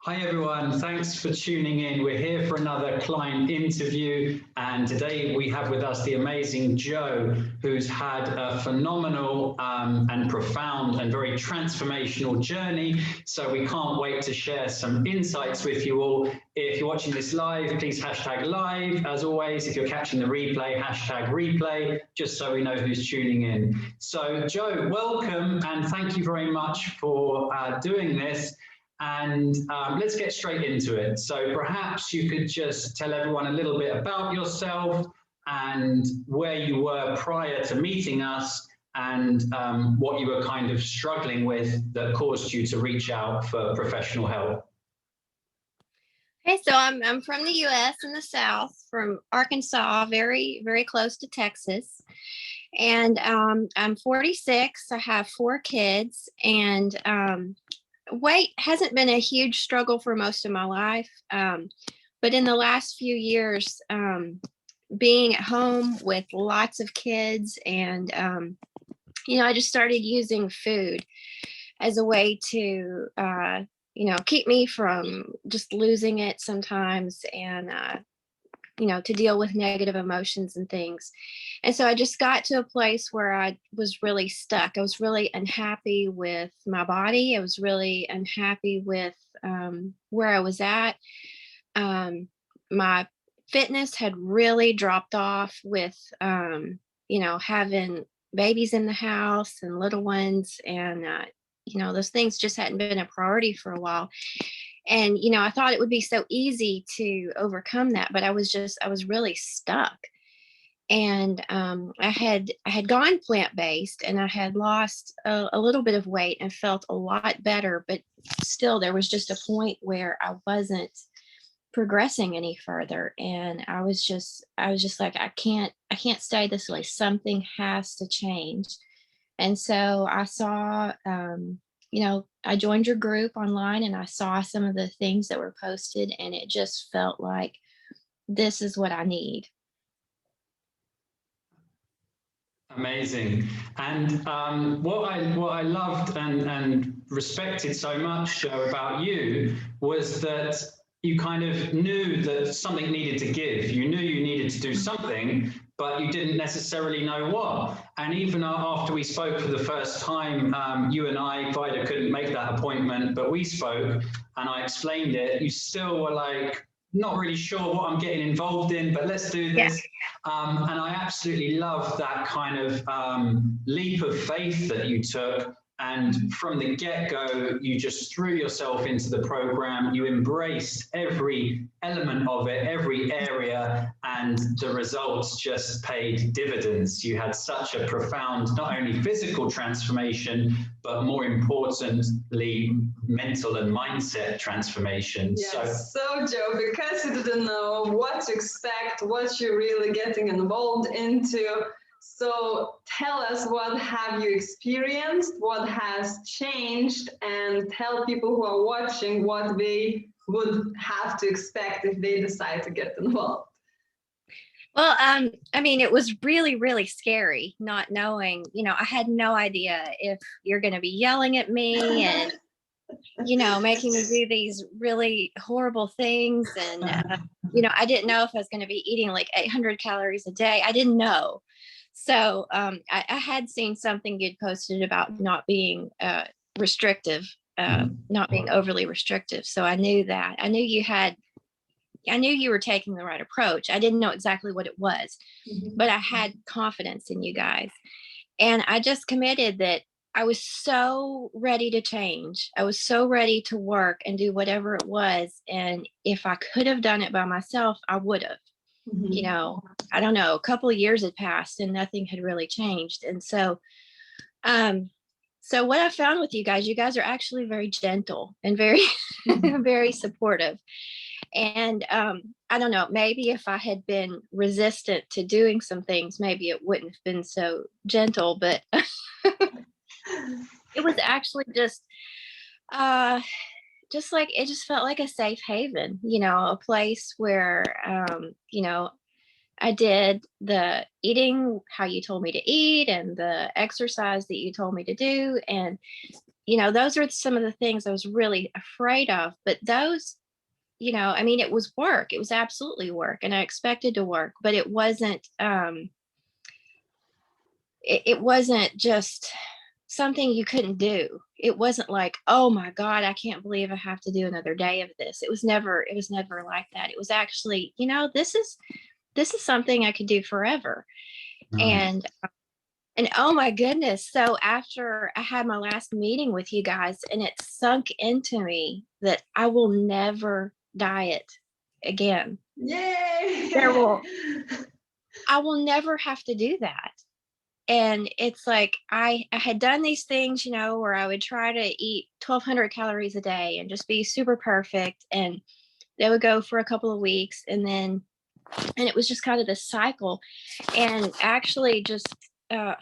Hi everyone, thanks for tuning in. We're here for another client interview, and today we have with us the amazing Jo, who's had a phenomenal and profound and very transformational journey. So we can't wait to share some insights with you all. If you're watching this live, please hashtag live. As always, if you're catching the replay, hashtag replay, just so we know who's tuning in. So Jo, welcome and thank you very much for doing this. And let's get straight into it. So perhaps you could just tell everyone a little bit about yourself and where you were prior to meeting us and what you were kind of struggling with that caused you to reach out for professional help. Okay, so I'm from the U.S. in the South, from Arkansas, very, very close to Texas. And I'm 46. I have 4 kids, and weight hasn't been a huge struggle for most of my life. But in the last few years, being at home with lots of kids and, I just started using food as a way to, keep me from just losing it sometimes and, to deal with negative emotions and things. And so I just got to a place where I was really stuck. I was really unhappy with my body. I was really unhappy with where I was at. My fitness had really dropped off with, having babies in the house and little ones. And, those things just hadn't been a priority for a while. And, I thought it would be so easy to overcome that, but I was really stuck. And I had gone plant-based and I had lost a little bit of weight and felt a lot better, but still there was just a point where I wasn't progressing any further. And I was just like, I can't stay this way. Something has to change. And so I saw, I joined your group online and I saw some of the things that were posted, and it just felt like this is what I need. Amazing. And what I loved and respected so much, Jo, about you was that you kind of knew that something needed to give. You knew you needed to do something, but you didn't necessarily know what. And even after we spoke for the first time, you and I, Vida couldn't make that appointment, but we spoke and I explained it. You still were like, not really sure what I'm getting involved in, but let's do this. Yeah. And I absolutely love that kind of leap of faith that you took. And from the get-go, you just threw yourself into the program. You embraced every element of it, every area, and the results just paid dividends. You had such a profound, not only physical transformation, but more importantly, mental and mindset transformation. Yes. So Jo, because you didn't know what to expect, what you're really getting involved into, so tell us, what have you experienced, what has changed, and tell people who are watching what they would have to expect if they decide to get involved. Well, it was really, really scary not knowing, I had no idea if you're going to be yelling at me and, making me do these really horrible things. And, I didn't know if I was going to be eating like 800 calories a day. I didn't know. So I had seen something you'd posted about not being restrictive, not being overly restrictive. So I knew that. I knew you were taking the right approach. I didn't know exactly what it was, but I had confidence in you guys. And I just committed that I was so ready to change. I was so ready to work and do whatever it was. And if I could have done it by myself, I would have. I don't know, a couple of years had passed and nothing had really changed. And so, so what I found with you guys are actually very gentle and very, very supportive. And I don't know, maybe if I had been resistant to doing some things, maybe it wouldn't have been so gentle, but it was actually just like, it just felt like a safe haven, a place where, I did the eating how you told me to eat and the exercise that you told me to do. And those are some of the things I was really afraid of. But those, I mean, it was work. It was absolutely work, and I expected to work, but it wasn't. It wasn't just something you couldn't do. It wasn't like, oh my God, I can't believe I have to do another day of this. It was never like that. It was actually, this is something I could do forever. Nice. And oh my goodness. So after I had my last meeting with you guys, and it sunk into me that I will never diet again. Yay! I will never have to do that. And it's like I had done these things, where I would try to eat 1,200 calories a day and just be super perfect. And they would go for a couple of weeks, and it was just kind of this cycle. And actually just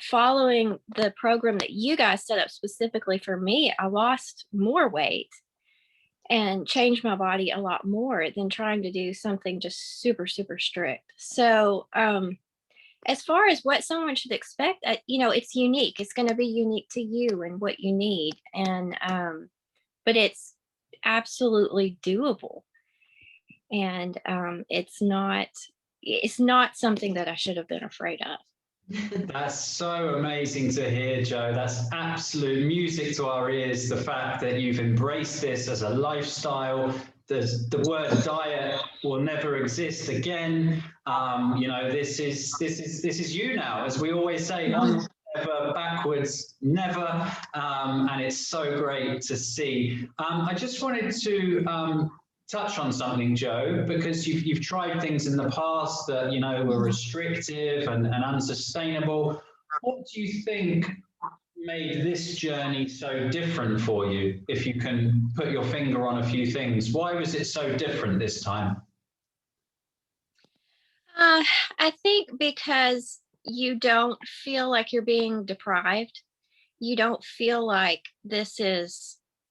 following the program that you guys set up specifically for me, I lost more weight and changed my body a lot more than trying to do something just super, super strict. So, as far as what someone should expect, it's unique. It's going to be unique to you and what you need. And, but it's absolutely doable. And it's not something that I should have been afraid of. That's so amazing to hear, Joe. That's absolute music to our ears. The fact that you've embraced this as a lifestyle. The word diet will never exist again. This is you now, as we always say. Onward, never, backwards, never. And it's so great to see. I just wanted to touch on something, Joe, because you've tried things in the past that were restrictive and unsustainable. What do you think made this journey so different for you? If you can put your finger on a few things, why was it so different this time? I think because you don't feel like you're being deprived. You don't feel like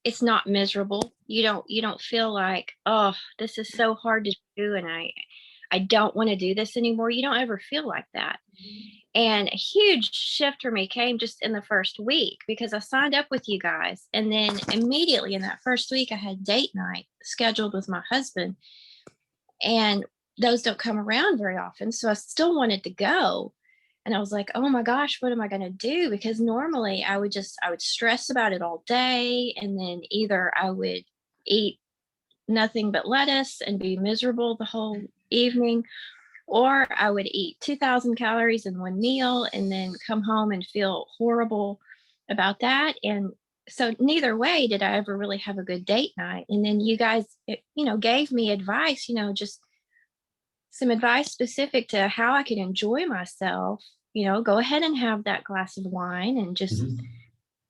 it's not miserable. You don't feel like, oh, this is so hard to do, and I don't want to do this anymore. You don't ever feel like that. And a huge shift for me came just in the first week, because I signed up with you guys, and then immediately in that first week I had date night scheduled with my husband, and those don't come around very often. So I still wanted to go. And I was like, oh my gosh, what am I going to do? Because normally I would stress about it all day. And then either I would eat nothing but lettuce and be miserable the whole evening, or I would eat 2,000 calories in one meal and then come home and feel horrible about that. And so neither way did I ever really have a good date night. And then you guys, gave me advice, just some advice specific to how I could enjoy myself. Go ahead and have that glass of wine and just,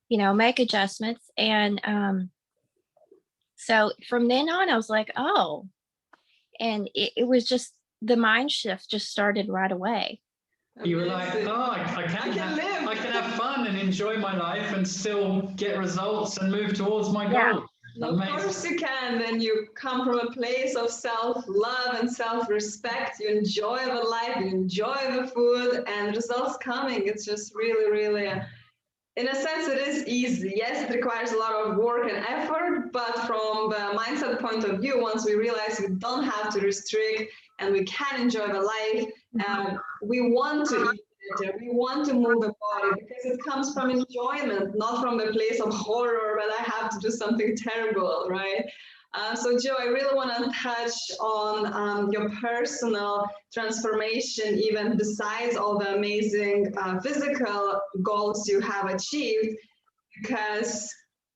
make adjustments. And so from then on, I was like, oh, and it was just, the mind shift just started right away. You were like, oh, I can have fun and enjoy my life and still get results and move towards my goal. Of course you can. Then you come from a place of self-love and self-respect. You enjoy the life, you enjoy the food, and results coming. It's just really, really, in a sense, it is easy. Yes, it requires a lot of work and effort, but from the mindset point of view, once we realize we don't have to restrict and we can enjoy the life, we want to eat better, we want to move the body, because it comes from enjoyment, not from the place of horror that I have to do something terrible, right? So Joe, I really want to touch on your personal transformation, even besides all the amazing physical goals you have achieved, because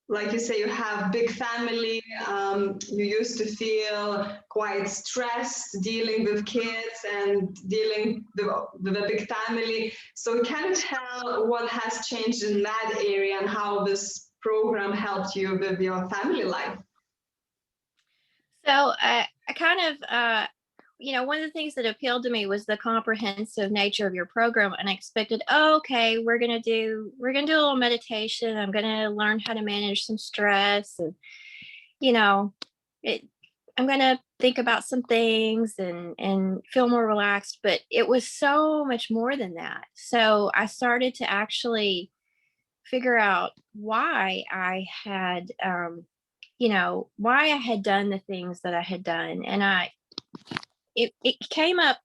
like you say, you have big family, you used to feel quite stressed dealing with kids and dealing with a big family. So can you tell what has changed in that area and how this program helped you with your family life? So I kind of, one of the things that appealed to me was the comprehensive nature of your program. And I expected, oh, okay, we're going to do a little meditation. I'm going to learn how to manage some stress, and, I'm going to think about some things and feel more relaxed. But it was so much more than that. So I started to actually figure out why I had, why I had done the things that I had done. And it came up.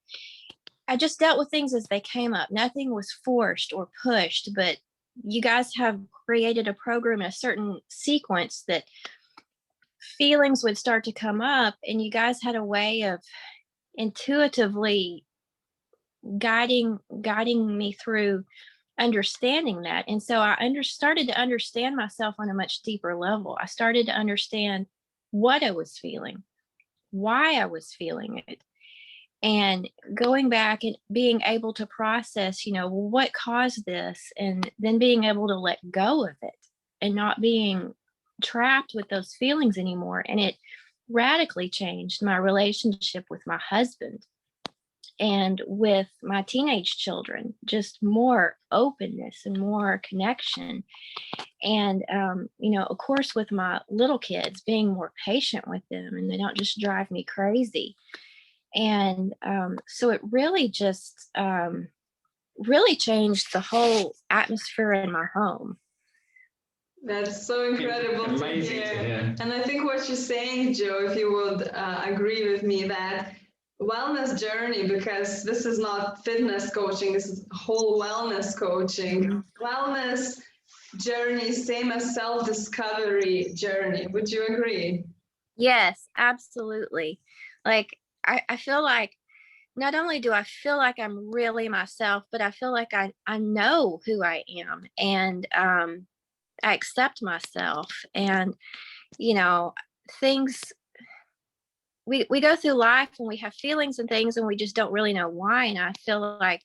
I just dealt with things as they came up. Nothing was forced or pushed, but you guys have created a program in a certain sequence that feelings would start to come up, and you guys had a way of intuitively guiding me through understanding that. And so started to understand myself on a much deeper level. I started to understand what I was feeling, why I was feeling it, and going back and being able to process, what caused this, and then being able to let go of it and not being trapped with those feelings anymore. And it radically changed my relationship with my husband and with my teenage children, just more openness and more connection. And, of course, with my little kids, being more patient with them and they don't just drive me crazy. And so it really just really changed the whole atmosphere in my home. That's so incredible to hear. And I think what you're saying, Joe, if you would agree with me, that wellness journey, because this is not fitness coaching, this is whole wellness coaching. Mm-hmm. Wellness journey, same as self-discovery journey. Would you agree? Yes, absolutely. Like, I feel like not only do I feel like I'm really myself, but I feel like I know who I am, and I accept myself. And, things, we go through life and we have feelings and things and we just don't really know why. And I feel like,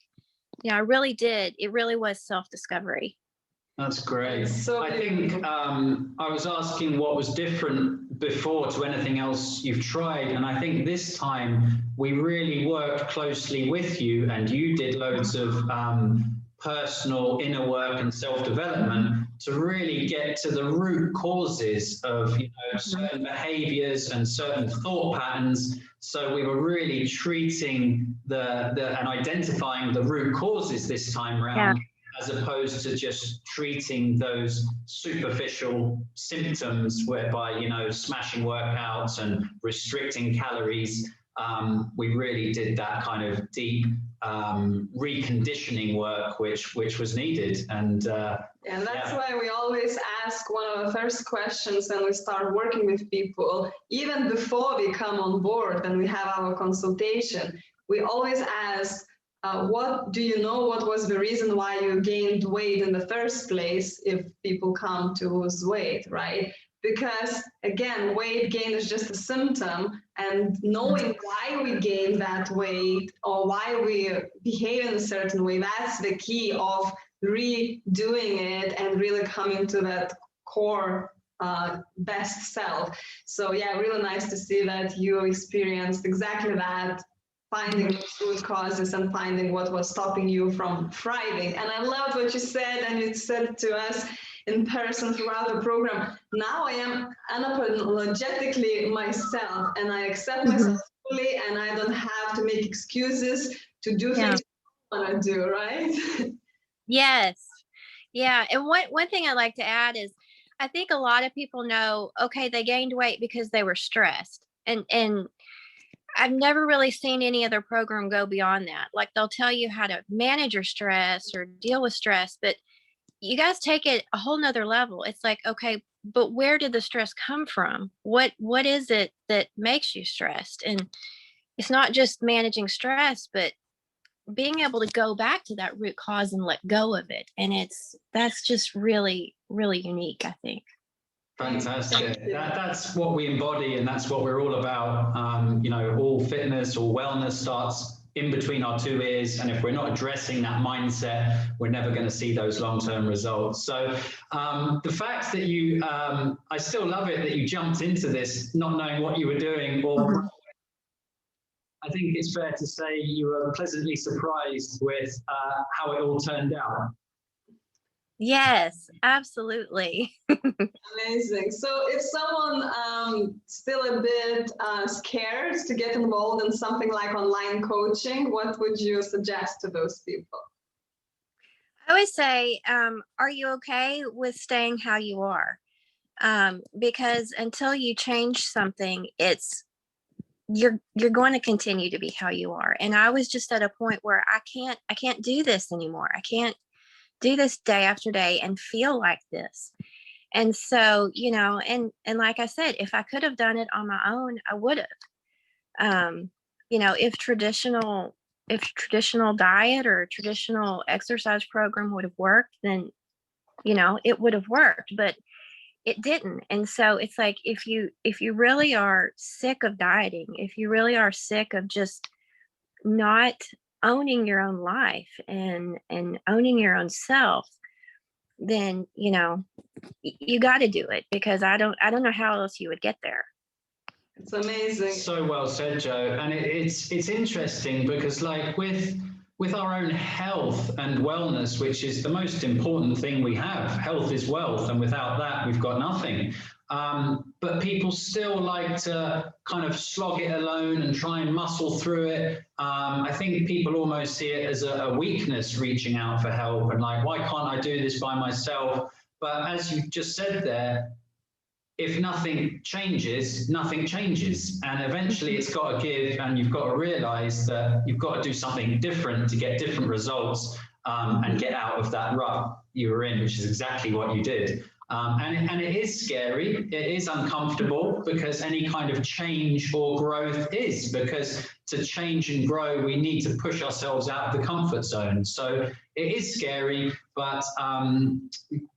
I really did. It really was self-discovery. That's great. I think I was asking what was different before to anything else you've tried. And I think this time we really worked closely with you, and you did loads of personal inner work and self-development to really get to the root causes of certain behaviors and certain thought patterns. So we were really treating and identifying the root causes this time around. Yeah. As opposed to just treating those superficial symptoms whereby, smashing workouts and restricting calories. We really did that kind of deep reconditioning work, which was needed. And that's why we always ask one of the first questions when we start working with people, even before we come on board and we have our consultation, we always ask, what do you know? What was the reason why you gained weight in the first place if people come to lose weight, right? Because again, weight gain is just a symptom, and knowing why we gain that weight or why we behave in a certain way, that's the key of redoing it and really coming to that core best self. So yeah, really nice to see that you experienced exactly that, finding the root causes and finding what was stopping you from thriving. And I love what you said, and you said to us in person throughout the program, now I am unapologetically myself, and I accept myself fully, and I don't have to make excuses to do things I want to do, right? Yes. Yeah. And one thing I'd like to add is, I think a lot of people know, okay, they gained weight because they were stressed. And I've never really seen any other program go beyond that. Like, they'll tell you how to manage your stress or deal with stress, but you guys take it a whole nother level. It's like, okay, but where did the stress come from? What is it that makes you stressed? And it's not just managing stress, but being able to go back to that root cause and let go of it. And that's just really, really unique, I think. Fantastic. That's what we embody, and that's what we're all about. All fitness or wellness starts in between our two ears, and if we're not addressing that mindset, we're never going to see those long-term results. So the fact that you, I still love it that you jumped into this not knowing what you were doing, or I think it's fair to say you were pleasantly surprised with how it all turned out. Yes, absolutely. Amazing. So if someone still a bit scared to get involved in something like online coaching, what would you suggest to those people? I would say, are you okay with staying how you are? Because until you change something, you're going to continue to be how you are. And I was just at a point where I can't do this anymore. I can't do this day after day and feel like this. And so, and like I said, if I could have done it on my own, I would have. If traditional diet or traditional exercise program would have worked, then it would have worked, but it didn't. And so it's like, if you really are sick of dieting, if you really are sick of just not owning your own life and owning your own self, then you got to do it, because I don't know how else you would get there. It's amazing. So well said, Joe. And it's interesting because, like, with our own health and wellness, which is the most important thing we have, health is wealth, and without that, we've got nothing. But people still like to kind of slog it alone and try and muscle through it. I think people almost see it as a weakness, reaching out for help, and like, why can't I do this by myself? But as you just said there, if nothing changes, nothing changes. And eventually it's got to give, and you've got to realize that you've got to do something different to get different results, and get out of that rut you were in, which is exactly what you did. And it is scary, it is uncomfortable, because any kind of change or growth is, because to change and grow, we need to push ourselves out of the comfort zone. So it is scary, but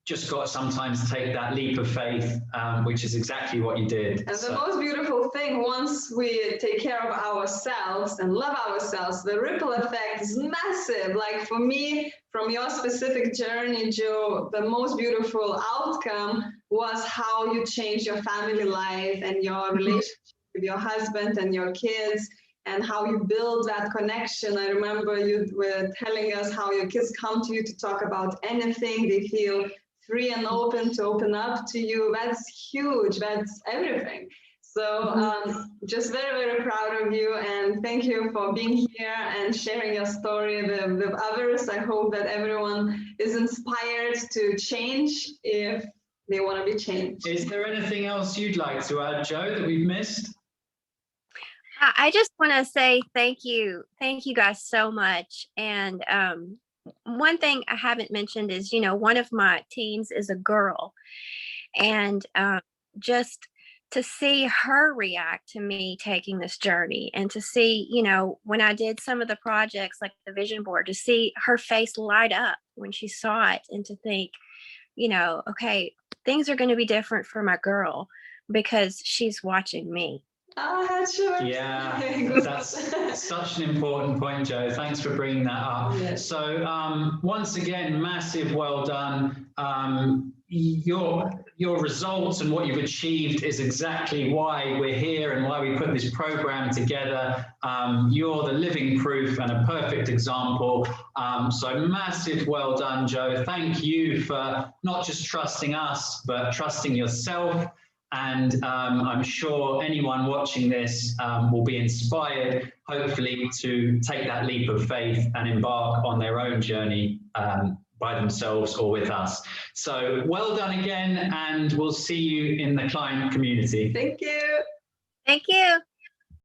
just got to sometimes take that leap of faith, which is exactly what you did. And the most beautiful thing, once we take care of ourselves and love ourselves, the ripple effect is massive. Like for me, from your specific journey, Joe, the most beautiful outcome was how you changed your family life and your relationship with your husband and your kids, and how you build that connection. I remember you were telling us how your kids come to you to talk about anything. They feel free and open to open up to you. That's huge. That's everything. So just very, very proud of you, and thank you for being here and sharing your story with others. I hope that everyone is inspired to change if they want to be changed. Is there anything else you'd like to add, Joe, that we've missed? I just want to say thank you guys so much. And one thing I haven't mentioned is, one of my teens is a girl, and just to see her react to me taking this journey, and to see, when I did some of the projects like the vision board, to see her face light up when she saw it, and to think, okay, things are going to be different for my girl because she's watching me. Sure. Yeah, that's such an important point, Joe. Thanks for bringing that up. Yes. So once again, massive well done. Your results and what you've achieved is exactly why we're here and why we put this program together. You're the living proof and a perfect example. So massive well done, Joe. Thank you for not just trusting us, but trusting yourself. And I'm sure anyone watching this will be inspired, hopefully, to take that leap of faith and embark on their own journey by themselves or with us. So well done again, and we'll see you in the client community. Thank you. Thank you.